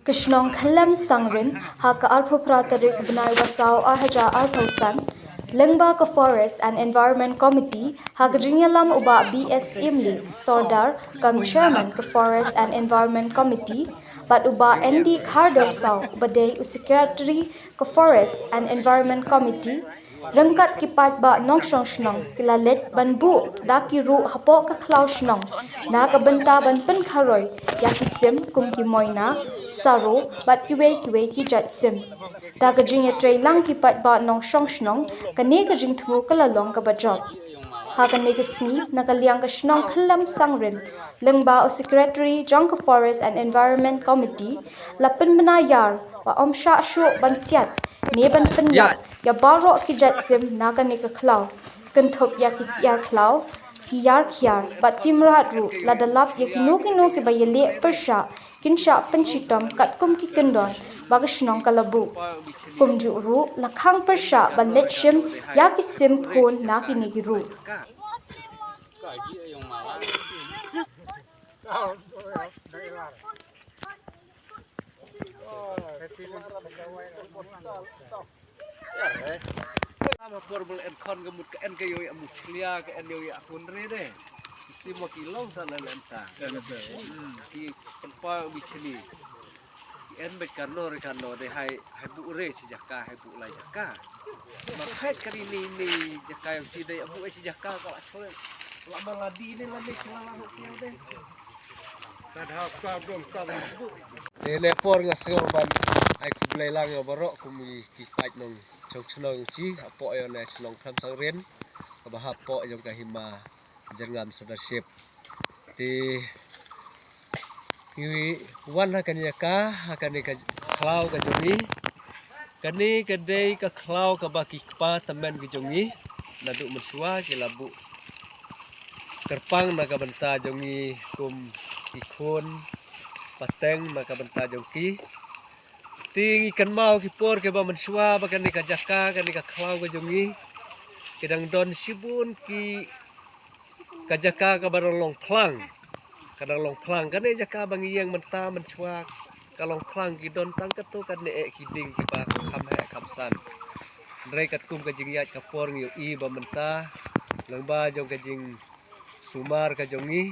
Kishnong Kalam Sangrin, Haka Arpo Pratarik Benai Wasau Arhaja Arposan, Lengba ka Forest and Environment Committee, Hagajinyalam Uba BS Imli, Sordar, Kam Chairman ka Forest and Environment Committee, But Uba ND Khardo Sau, Badai Secretary ka Forest and Environment Committee, Rangkat kipat ba nong shnong shnong, kilalet ban bu, daki ru hapo ka klaw shnong, na ka benta ban pen karoy, yaki sim kum ki moina, saro, bat kiwe ki jat sim. Da ka jing ya tray lang kipat ba nong shnong shnong, ka ne ka jing tungu kalalong ka ba job. Hakan negasni nakaliang ka shnong kalam sangrin, lengba o Secretary Jongka Forest and Environment Committee, lapin menayar, wa om sha shu ban siat, ne ban penyat, ya baro ki jat sim naga ne ka klaw, kentup ya ki siar klaw, ki yar kiar, bat kimrat ru, ladalap ya kinu ki bayele persha, kinsha penchitam kat kum ki kendon, bagashnong kalabu. Kumju ru, lakhang persha ban let shim, ya ki sim phone na ki nigiru. Sama korbel kon gemut ke en kayo ya muslia ke en yo ya kunre de. Isi mo kilong sana lenta. Ki tempa bichini. Ki en be karno de hai bu re si jaka hai bu lai jaka. Makai kali ni jaka yang si de bu si jaka kalau asal lama ladi ni lagi selama siang de. Telepon ngasih ban ai kublai lang yo barok kumi ki pait nong chok chnong chi apo yo na chnong kham sang ren ba ha po yo ka hima jangam sudaship ti ki wan kan ya ka kan ka klau ka jongi kani ka dei ka klau ka ba ki pa tamen ki jongi na du mensua ki labu terpang na ka benta jongi kum ikon pateng na ka benta jongki ting ikan mau kipor ke ba mensua ba kan ka jaka kan ka klau ka jongi kedang don sibun ki ka jaka ka barong long klang kadang long klang kan jaka bang yang menta mensua ka long klang ki don tang ka to kan ne ki ding ki ba kham he kham san ndrai kat kum ka jing yat ka por ngi i ba menta lang ba jong ka jing sumar ka jongi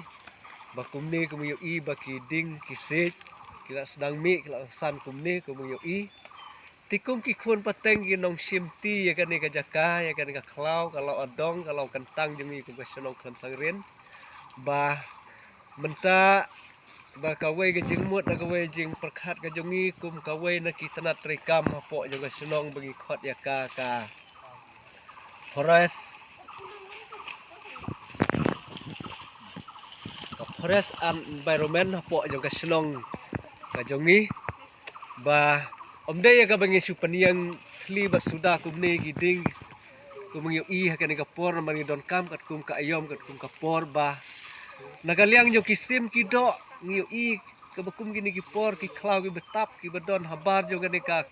ba kum ni kum yo i ba ki ding ki sit kila sedang mi kila san kum ni kum yo i tikum ki khun pateng ki nong simti ya kan ka jaka ya kan ka klau kalau adong kalau kentang jemi kum ka senong klam sangren ba menta ba kawai ka jingmut na kawai jing perkhat ka jongi kum kawai na ki tanat rekam apo jo ka senong bagi khot ya ka forest and environment apo jo ka senong ka jongi ba omde ya ka bangi supaniang kli ba suda kumne giding kumngi i hakan ka por mangi don kam kat kum ka ayom kat kum ka por ba nagaliang jo kisim ki do ngi i ka bakum gini ki por ki klau ki betap ki badon habar jo gani ka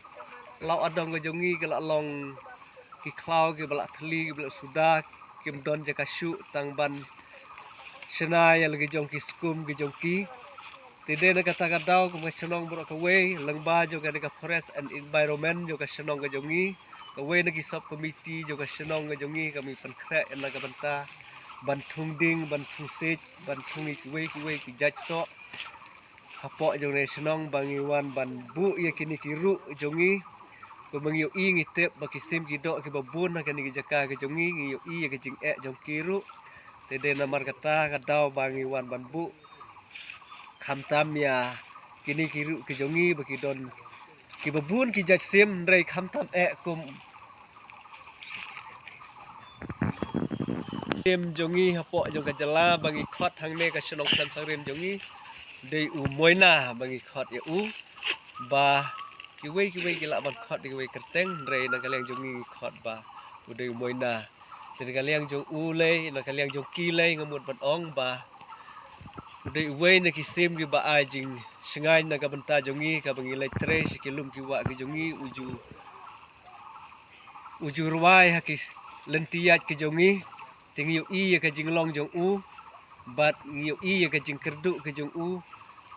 lau adong ka jongi ka long ki klau ki bala thli ki bala suda kim don ja ka shu tang ban sena ya lagi jong ki skum ki jong ki tide na kata kadau ko senong bro ka way langba jo ka forest and environment jo ka senong ka jongi ka way na ki sub committee jo ka senong ka jongi kami pankra na ka banta ban thung ding ban thung sit ban thung ki way ki judge so hapo jo ne senong bangi wan ban bu ya kini ki ru jongi ko bangi yo i ngi tep ba ki sim ki do ki babun na kani ki jaka ka jongi ngi yo i ya ki jing e jong ki ru tide na mar kata kadau bangi wan ban bu kham tam ya kini kiru ki jongi baki don ki babun ki jaj sim rei kham tam e kum sim jongi hapo jong ka jala bagi khot hang ne ka senong sam sangrim jongi dei u moina bagi khot ya u ba ki wei ki la ban khot ki wei kerteng rei na ka leng jongi khot ba u dei moina ten ka leng jong u le na ka leng jong ki le ngamut ban ong ba dei wei na ki sim ki ba ai jing singai na ka banta jongi ka bangi lai tre sikilum ki wa ki jongi uju ruai ha ki lentiat ki jongi ting yu i ka jing long jong u bat yu i ka jing kerdu ki jong u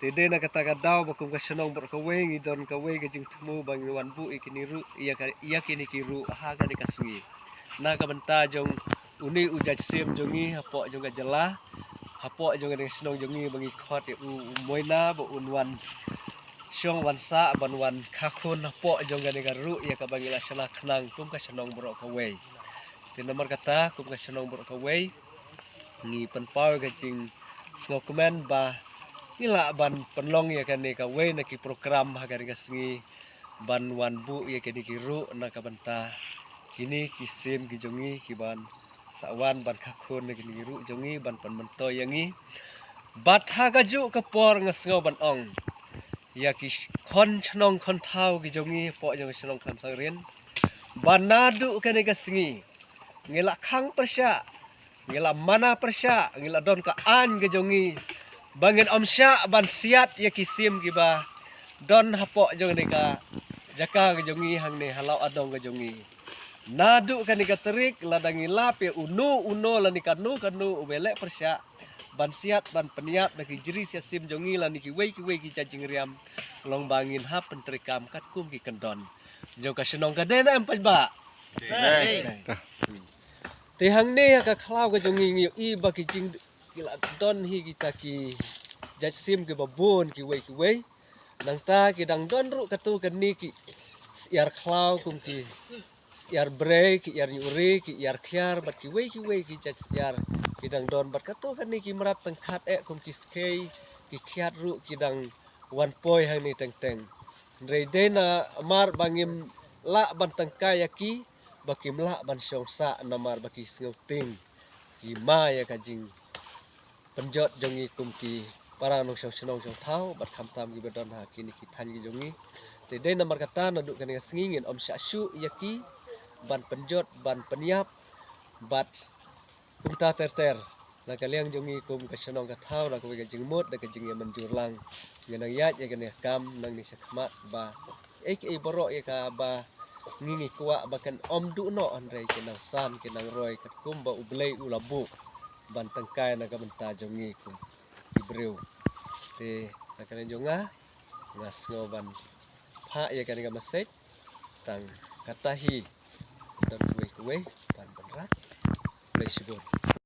Tede na kata kadaw bakum ka senong bor kawe ngidon kawe gajing temu bang wan bu ikini ru iya kini kiru ha ka ni kasngi. Na ka benta jong uni ujaj sim jongi hapo jong ka jela hapo jong ka senong jongi bangi khot u moina bo unwan syong wan sa ban wan khakun hapo jong ka ni ka ru iya ka bangi la sana khnang kum ka senong bor kawe. Ti nomor kata kum ka senong bor kawe ngi penpau gajing snokmen ba ila ban penlong ya kan ka we na ki program ha kan ka singi ban wan bu ya kan ki ru na ka banta kini kisim ki jongi ki ban sawan ban khakun na ki ru jongi ban pan mento yangi bat ha ka ju ka por ngasngo ban ong ya ki khon chnong khon thau ki jongi po jong chnong kham sang rin ban nadu kan ka singi ngela khang persya ngela mana persya ngela don ka an ki jongi bangin omsya ban siat ya kisim kiba don hapo jong nika jaka ke jongi hang ne halau adong ke jongi nadu kan nika terik ladangi lap ya uno la nika nu kanu ubelek persya ban siat ban peniat bagi jeri siat sim jongi la niki wei ki cacing riam long bangin hap pentrikam kat kum ki kendon jong ka senong ka den em ba te hang ne ka khlau ke jongi ngi i ba ki jing kila don hi kita ki jaj sim ke babon ki wei nang ta ki dang don ru katu kan ni ki yar khlau kum ki yar break yar nyuri ki yar khiar bat ki wei ki jaj yar ki dang don bat katu kan ni ki merap tengkat kum ki skei ki khiat ru ki dang one poi hang ni teng rei de na mar bangim la ban tengka yaki bakim la ban syong sa namar baki sngoting ki ma ya kajing penjot jongi kum ki para nong syong senong syong thau bat kham tam gi bedon ha kini ki than gi jongi te de namar kata na duk kan ngingin om sya yaki ban penjot ban peniap bat kum ta ter na kaliang jongi kum ka senong ka thau na ko ga jing mot da ka jing ya manjur lang ngenang yat ya kan kam nang ni sakmat ba ek borok ya ka ba ngingi kuwa bakan om du no andre kenang san kenang roy kat kum ba ublei ulabu ban tengkai na ka benta jongi kum ibreu te nakana jonga ngas ngoban pha ya kan ga masek tang katahi dan kuwe ban benrat play sibur